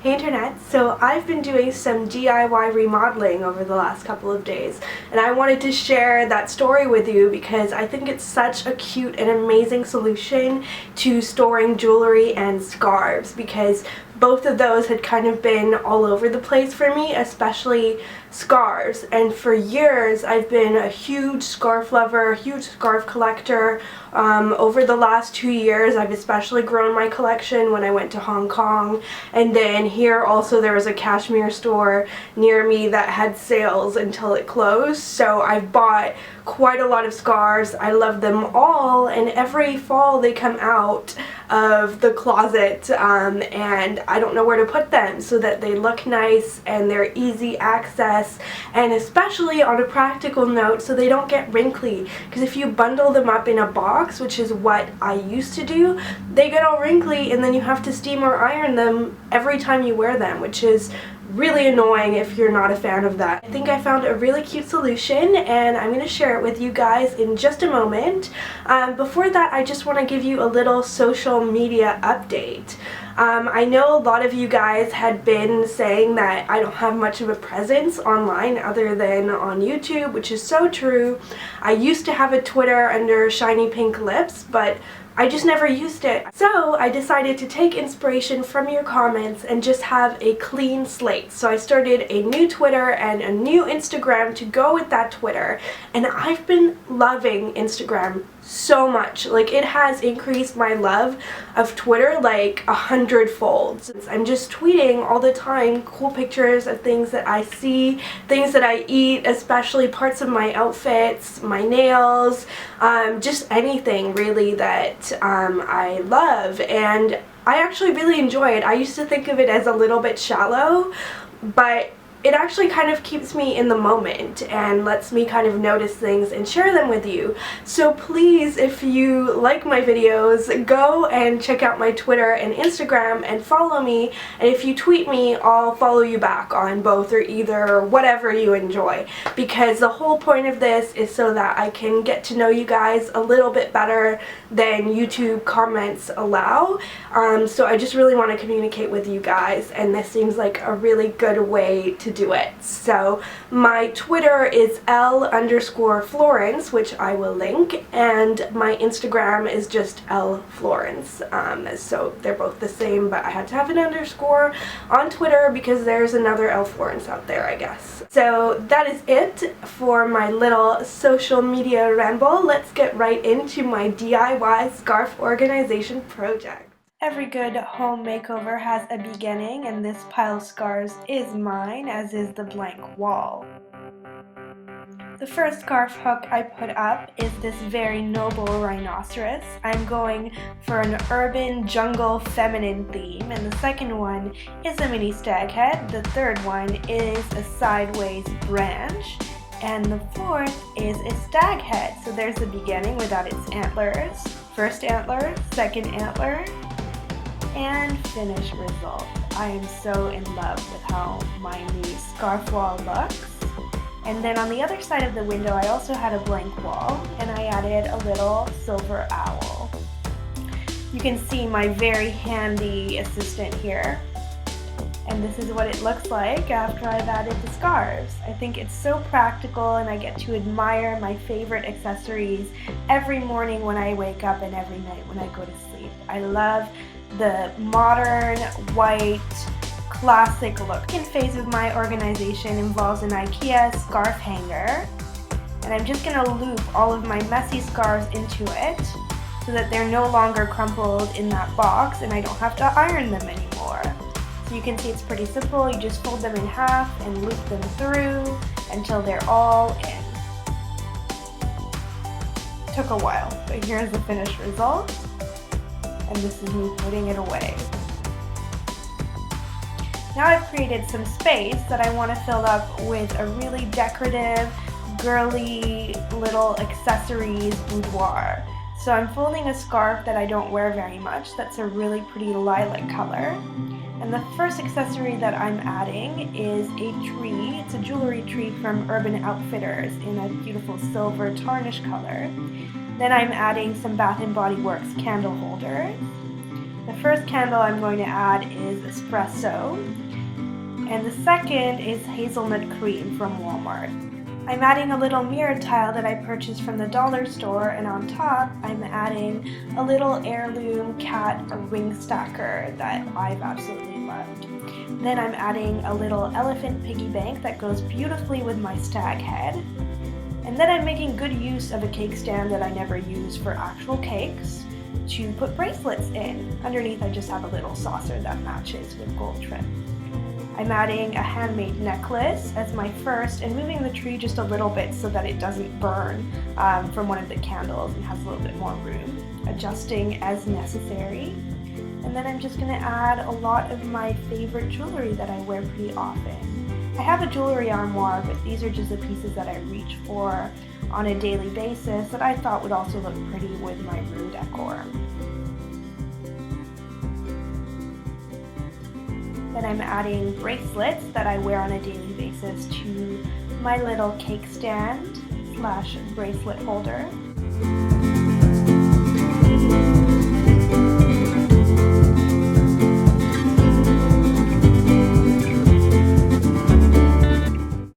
Hey internet, so I've been doing some DIY remodeling over the last couple of days, and I wanted to share that story with you because I think it's such a cute and amazing solution to storing jewelry and scarves, because both of those had kind of been all over the place for me, especially scarves. And for years I've been a huge scarf lover, huge scarf collector. Over the last 2 years I've especially grown my collection when I went to Hong Kong, and then here also there was a cashmere store near me that had sales until it closed, so I've bought quite a lot of scarves. I love them all, and every fall they come out of the closet and I don't know where to put them so that they look nice and they're easy access, and especially on a practical note so they don't get wrinkly, because if you bundle them up in a box, which is what I used to do, they get all wrinkly and then you have to steam or iron them every time you wear them, which is really annoying if you're not a fan of that. I think I found a really cute solution and I'm going to share it with you guys in just a moment. Before that, I just want to give you a little social media update. I know a lot of you guys had been saying that I don't have much of a presence online other than on YouTube, which is so true. I used to have a Twitter under Shiny Pink Lips, but I just never used it. So I decided to take inspiration from your comments and just have a clean slate. So I started a new Twitter and a new Instagram to go with that Twitter, and I've been loving Instagram so much. Like, it has increased my love of Twitter like 100-fold. I'm just tweeting all the time cool pictures of things that I see, things that I eat, especially parts of my outfits, my nails, just anything really that I love, and I actually really enjoy it. I used to think of it as a little bit shallow, but it actually kind of keeps me in the moment and lets me kind of notice things and share them with you. So please, if you like my videos, go and check out my Twitter and Instagram and follow me, and if you tweet me, I'll follow you back on both, or either, or whatever you enjoy, because the whole point of this is so that I can get to know you guys a little bit better than YouTube comments allow. So I just really want to communicate with you guys, and this seems like a really good way to do it. So my Twitter is Elle_Florence, which I will link, and my Instagram is just Elle Florence. So they're both the same, but I had to have an underscore on Twitter because there's another Elle Florence out there, I guess. So that is it for my little social media ramble. Let's get right into my DIY scarf organization project. Every good home makeover has a beginning, and this pile of scarves is mine, as is the blank wall. The first scarf hook I put up is this very noble rhinoceros. I'm going for an urban jungle feminine theme, and the second one is a mini stag head. The third one is a sideways branch, and the fourth is a stag head. So there's the beginning without its antlers. First antler, second antler, and finished result. I am so in love with how my new scarf wall looks. And then on the other side of the window I also had a blank wall, and I added a little silver owl. You can see my very handy assistant here, and this is what it looks like after I've added the scarves. I think it's so practical, and I get to admire my favorite accessories every morning when I wake up and every night when I go to sleep. I love the modern, white, classic look. The second phase of my organization involves an IKEA scarf hanger, and I'm just going to loop all of my messy scarves into it so that they're no longer crumpled in that box and I don't have to iron them anymore. So you can see it's pretty simple. You just fold them in half and loop them through until they're all in. It took a while, but here's the finished result. And this is me putting it away. Now I've created some space that I want to fill up with a really decorative, girly little accessories boudoir. So I'm folding a scarf that I don't wear very much that's a really pretty lilac color. And the first accessory that I'm adding is a tree. It's a jewelry tree from Urban Outfitters in a beautiful silver tarnish color. Then I'm adding some Bath & Body Works candle holders. The first candle I'm going to add is espresso, and the second is hazelnut cream from Walmart. I'm adding a little mirror tile that I purchased from the dollar store, and on top I'm adding a little heirloom cat ring stacker that I've absolutely loved. Then I'm adding a little elephant piggy bank that goes beautifully with my stag head. And then I'm making good use of a cake stand that I never use for actual cakes to put bracelets in. Underneath I just have a little saucer that matches with gold trim. I'm adding a handmade necklace as my first and moving the tree just a little bit so that it doesn't burn from one of the candles and has a little bit more room, adjusting as necessary. And then I'm just going to add a lot of my favorite jewelry that I wear pretty often. I have a jewelry armoire, but these are just the pieces that I reach for on a daily basis that I thought would also look pretty with my room decor. Then I'm adding bracelets that I wear on a daily basis to my little cake stand / bracelet holder.